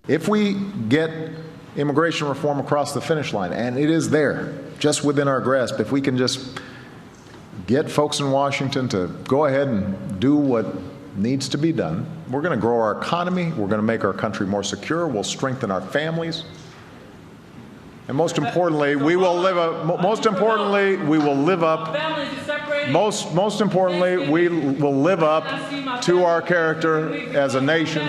If we get immigration reform across the finish line, and it is there, just within our grasp, if we can just get folks in Washington to go ahead and do what needs to be done, we're going to grow our economy, we're going to make our country more secure, we'll strengthen our families, and most importantly, we will live up. Most importantly, we will live up. Most importantly, we will live up to our character as a nation.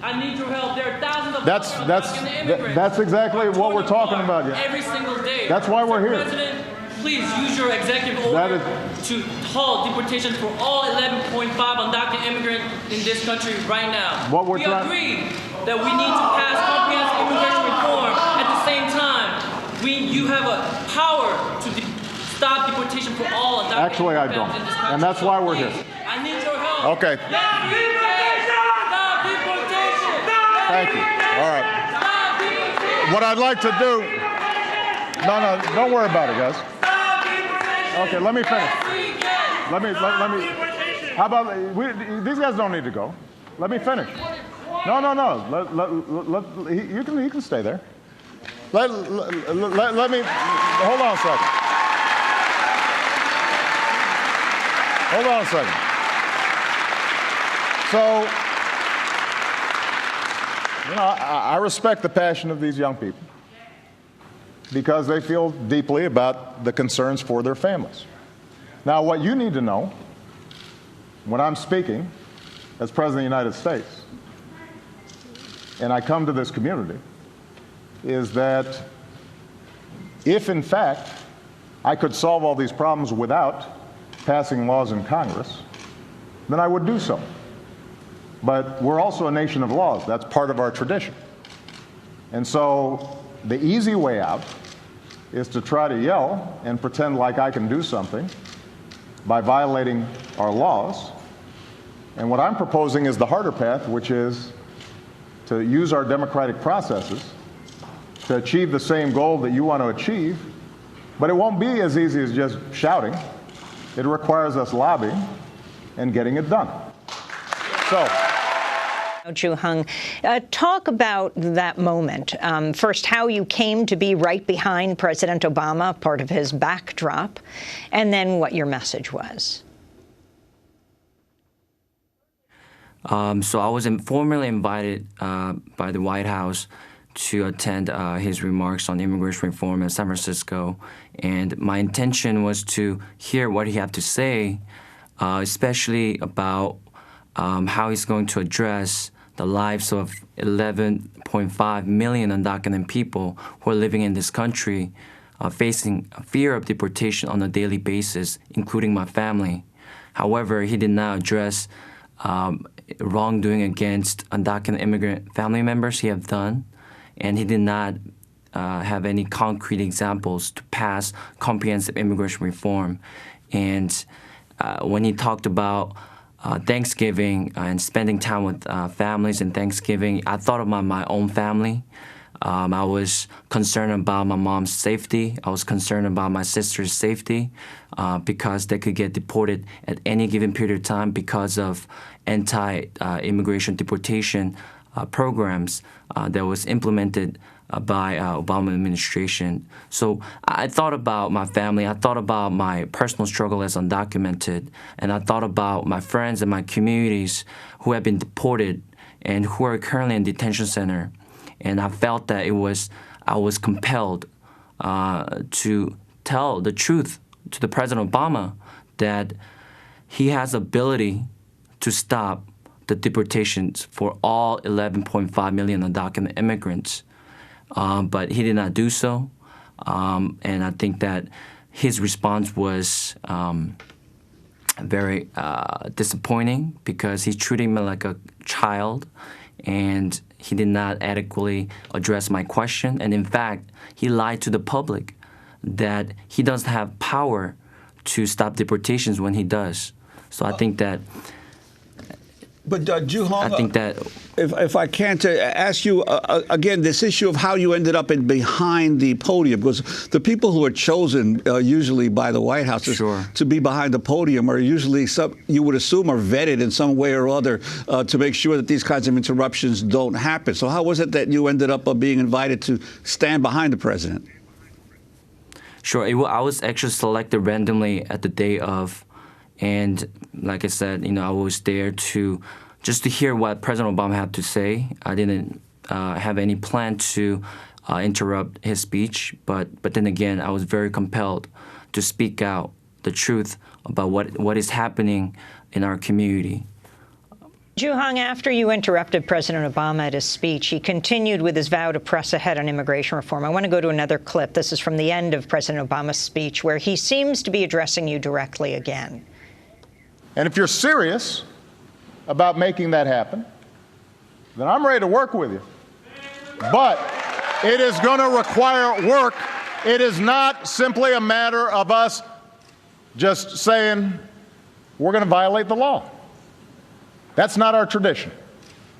I need your help. There are thousands of That's exactly what we're talking about. Yeah. Every single day. That's why we're here. President, please use your executive order to halt deportations for all 11.5 undocumented immigrants in this country right now. We agree that we need to pass comprehensive immigration reform. At the same time, you have a power to stop deportation for all undocumented Actually, I don't. In this country. And that's why we're here. I need your help. Okay. Thank you. All right. What I'd like to do... No, don't worry about it, guys. Okay, let me finish. Let me. How about these guys don't need to go. Let me finish. No. He can stay there. Let me. Hold on a second. Hold on a second. So, I respect the passion of these young people because they feel deeply about the concerns for their families. Now, what you need to know when I'm speaking as President of the United States, and I come to this community, is that if, in fact, I could solve all these problems without passing laws in Congress, then I would do so. But we're also a nation of laws. That's part of our tradition. And so the easy way out is to try to yell and pretend like I can do something by violating our laws. And what I'm proposing is the harder path, which is to use our democratic processes to achieve the same goal that you want to achieve. But it won't be as easy as just shouting. It requires us lobbying and getting it done. So. Ju Hung, talk about that moment. First, how you came to be right behind President Obama, part of his backdrop, and then what your message was. So I was formally invited by the White House to attend his remarks on immigration reform in San Francisco, and my intention was to hear what he had to say, especially about how he's going to address the lives of 11.5 million undocumented people who are living in this country, facing fear of deportation on a daily basis, including my family. However, he did not address wrongdoing against undocumented immigrant family members he have done, and he did not have any concrete examples to pass comprehensive immigration reform. And when he talked about Thanksgiving and spending time with families and Thanksgiving, I thought about my own family. I was concerned about my mom's safety. I was concerned about my sister's safety because they could get deported at any given period of time because of anti-immigration deportation programs that was implemented by Obama administration. So I thought about my family, I thought about my personal struggle as undocumented, and I thought about my friends and my communities who have been deported and who are currently in detention center. And I felt that I was compelled to tell the truth to the President Obama that he has ability to stop the deportations for all 11.5 million undocumented immigrants. But he did not do so, and I think that his response was very disappointing because he's treating me like a child, and he did not adequately address my question. And in fact, he lied to the public that he doesn't have power to stop deportations when he does. So I think that But Ju-Hong, I think that if I can to ask you again, this issue of how you ended up behind the podium, because the people who are chosen usually by the White House to be behind the podium are usually you would assume are vetted in some way or other to make sure that these kinds of interruptions don't happen. So how was it that you ended up being invited to stand behind the president? Sure, I was actually selected randomly at the day of. And like I said, I was there just to hear what President Obama had to say. I didn't have any plan to interrupt his speech, but then again, I was very compelled to speak out the truth about what is happening in our community. Ju-Hong, after you interrupted President Obama at his speech, he continued with his vow to press ahead on immigration reform. I want to go to another clip. This is from the end of President Obama's speech, where he seems to be addressing you directly again. And if you're serious about making that happen, then I'm ready to work with you. But it is going to require work. It is not simply a matter of us just saying we're going to violate the law. That's not our tradition.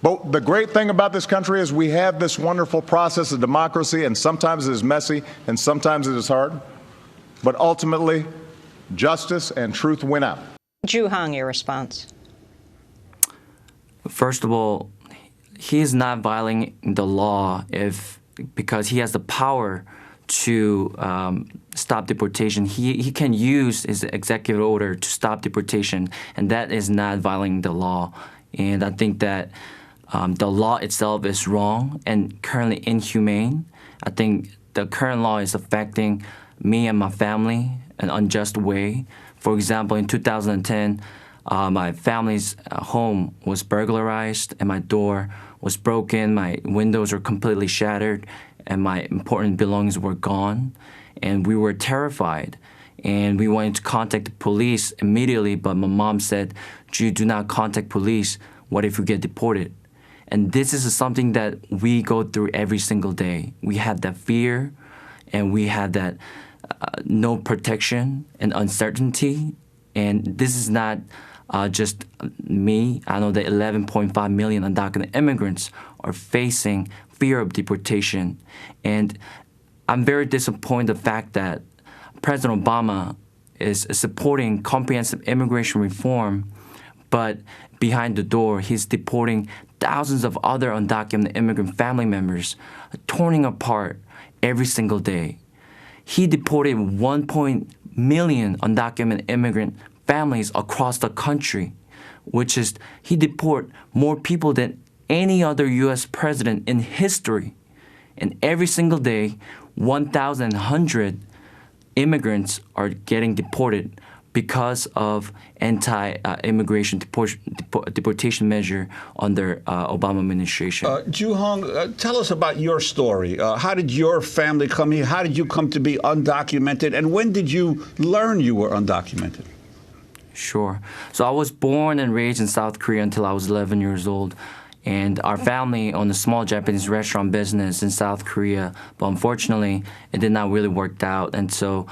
But the great thing about this country is we have this wonderful process of democracy, and sometimes it is messy and sometimes it is hard. But ultimately, justice and truth win out. Ju-Hong, your response. First of all, he is not violating the law because he has the power to stop deportation. He can use his executive order to stop deportation, and that is not violating the law. And I think that the law itself is wrong and currently inhumane. I think the current law is affecting me and my family in an unjust way. For example, in 2010, my family's home was burglarized and my door was broken. My windows were completely shattered and my important belongings were gone. And we were terrified. And we wanted to contact the police immediately, but my mom said, "Ju, do not contact police. What if we get deported?" And this is something that we go through every single day. We have that fear and we have that no protection and uncertainty. And this is not just me. I know that 11.5 million undocumented immigrants are facing fear of deportation. And I'm very disappointed in the fact that President Obama is supporting comprehensive immigration reform, but behind the door, he's deporting thousands of other undocumented immigrant family members, torn apart every single day. He deported 1 million undocumented immigrant families across the country, which is, he deported more people than any other U.S. president in history. And every single day, 1,100 immigrants are getting deported because of anti-immigration deportation measure under Obama administration. Ju-Hong, tell us about your story. How did your family come here? How did you come to be undocumented? And when did you learn you were undocumented? Sure. So I was born and raised in South Korea until I was 11 years old. And our family owned a small Japanese restaurant business in South Korea. But unfortunately, it did not really work out. And so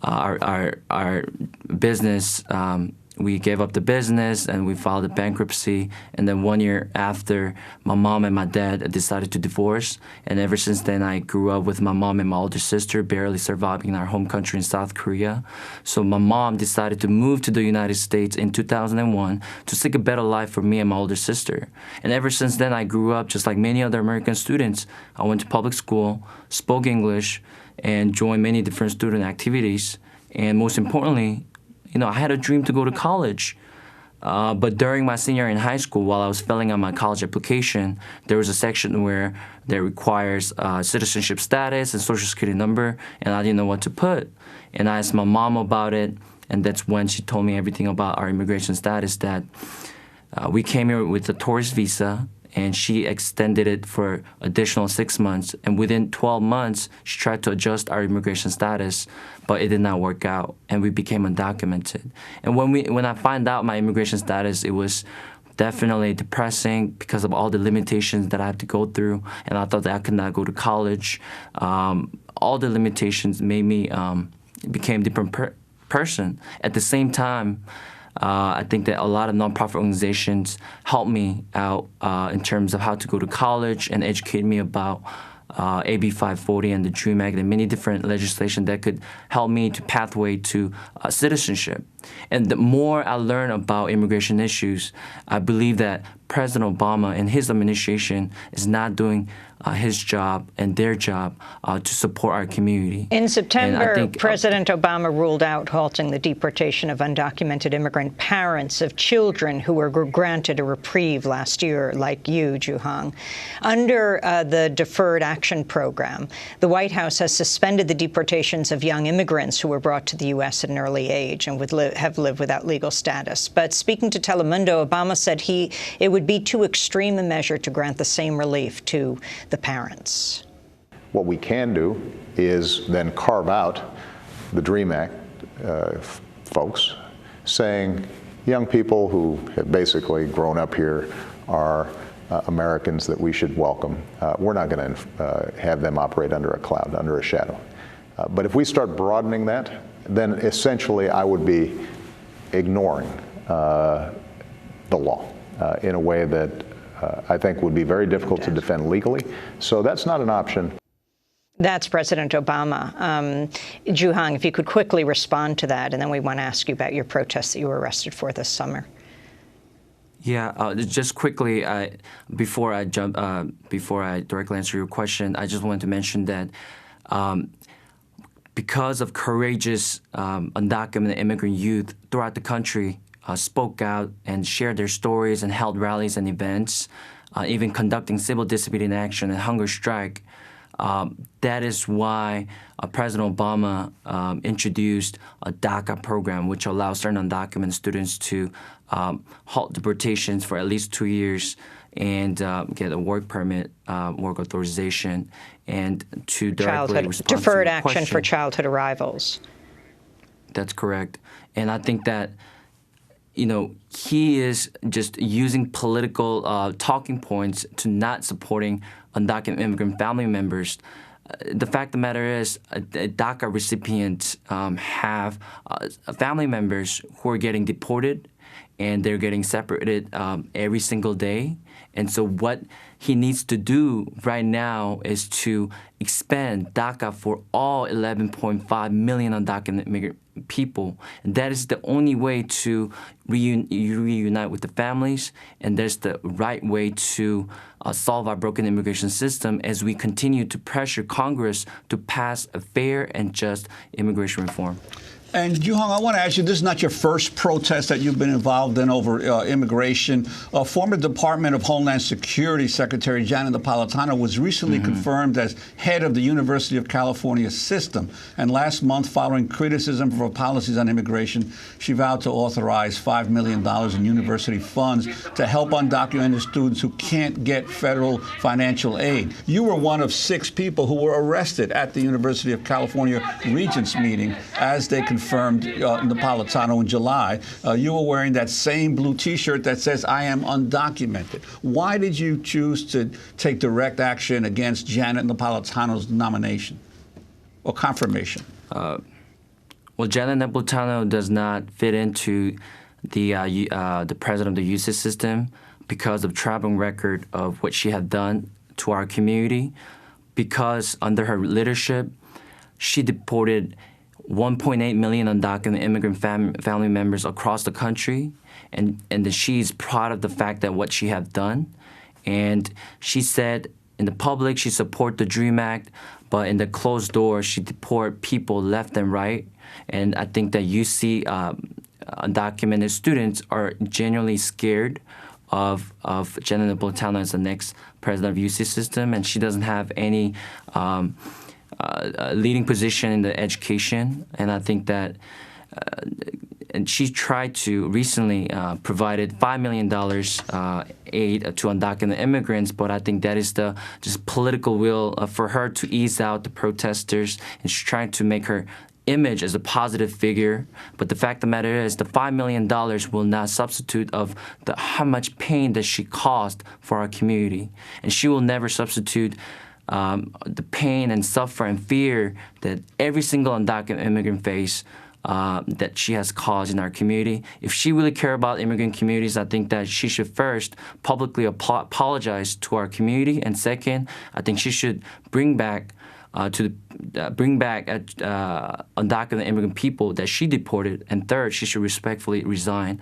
our business, we gave up the business and we filed a bankruptcy. And then 1 year after, my mom and my dad decided to divorce. And ever since then, I grew up with my mom and my older sister, barely surviving in our home country in South Korea. So my mom decided to move to the United States in 2001 to seek a better life for me and my older sister. And ever since then, I grew up just like many other American students. I went to public school, spoke English, and joined many different student activities. And most importantly, I had a dream to go to college. But during my senior year in high school, while I was filling out my college application, there was a section where that requires citizenship status and social security number, and I didn't know what to put. And I asked my mom about it, and that's when she told me everything about our immigration status, that we came here with a tourist visa, and she extended it for additional 6 months. And within 12 months, she tried to adjust our immigration status, but it did not work out, and we became undocumented. And when I found out my immigration status, it was definitely depressing because of all the limitations that I had to go through, and I thought that I could not go to college. All the limitations made me became a different person. At the same time, I think that a lot of nonprofit organizations helped me out in terms of how to go to college and educate me about AB 540 and the DREAM Act and many different legislation that could help me to pathway to citizenship. And the more I learn about immigration issues, I believe that President Obama and his administration is not doing his job and their job to support our community. In September, President Obama ruled out halting the deportation of undocumented immigrant parents of children who were granted a reprieve last year, like you, Juhang. Under the Deferred Action Program, the White House has suspended the deportations of young immigrants who were brought to the U.S. at an early age and would have lived without legal status. But speaking to Telemundo, Obama said it would be too extreme a measure to grant the same relief to the parents. What we can do is then carve out the DREAM Act folks, saying young people who have basically grown up here are Americans that we should welcome. We're not going to have them operate under a cloud, under a shadow. But if we start broadening that, then essentially I would be ignoring the law in a way that I think would be very difficult to defend legally. So that's not an option. That's President Obama. Juhang, if you could quickly respond to that, and then we want to ask you about your protests that you were arrested for this summer. Yeah, just quickly, before I directly answer your question, I just wanted to mention that because of courageous undocumented immigrant youth throughout the country spoke out and shared their stories and held rallies and events, even conducting civil disobedience action and hunger strike. That is why President Obama introduced a DACA program, which allows certain undocumented students to halt deportations for at least 2 years and get a work permit, work authorization, and to directly respond to deferred your action question. for childhood arrivals. That's correct. And I think that, you know, he is just using political talking points to not supporting undocumented immigrant family members. The fact of the matter is, DACA recipients have family members who are getting deported, and they're getting separated every single day. And so what he needs to do right now is to expand DACA for all 11.5 million undocumented immigrant people. And that is the only way to reunite with the families, and that's the right way to solve our broken immigration system as we continue to pressure Congress to pass a fair and just immigration reform. And Juhang, I want to ask you, this is not your first protest that you've been involved in over immigration. Former Department of Homeland Security Secretary Janet Napolitano was recently confirmed as head of the University of California system. And last month, following criticism for her policies on immigration, she vowed to authorize $5 million in university funds to help undocumented students who can't get federal financial aid. You were one of 6 people who were arrested at the University of California Regents meeting as they confirmed Napolitano in July. You were wearing that same blue T-shirt that says, "I am undocumented." Why did you choose to take direct action against Janet Napolitano's nomination or confirmation? Well, Janet Napolitano does not fit into the president of the UC system because of traveling record of what she had done to our community. Because under her leadership, she deported 1.8 million undocumented immigrant family members across the country, and that she's proud of the fact that what she have done. And she said in the public she support the DREAM Act, but in the closed door she deport people left and right. And I think that you see undocumented students are genuinely scared of Janet Napolitano as the next president of UC system, and she doesn't have any leading position in the education. And I think that and she tried to recently provided $5 million aid to undocumented immigrants, but I think that is the just political will for her to ease out the protesters, and she's trying to make her image as a positive figure. But the fact of the matter is, the $5 million will not substitute of how much pain that she caused for our community, and she will never substitute the pain and suffering and fear that every single undocumented immigrant face that she has caused in our community. If she really cares about immigrant communities, I think that she should first publicly apologize to our community, and second, I think she should bring back undocumented immigrant people that she deported, and third, she should respectfully resign.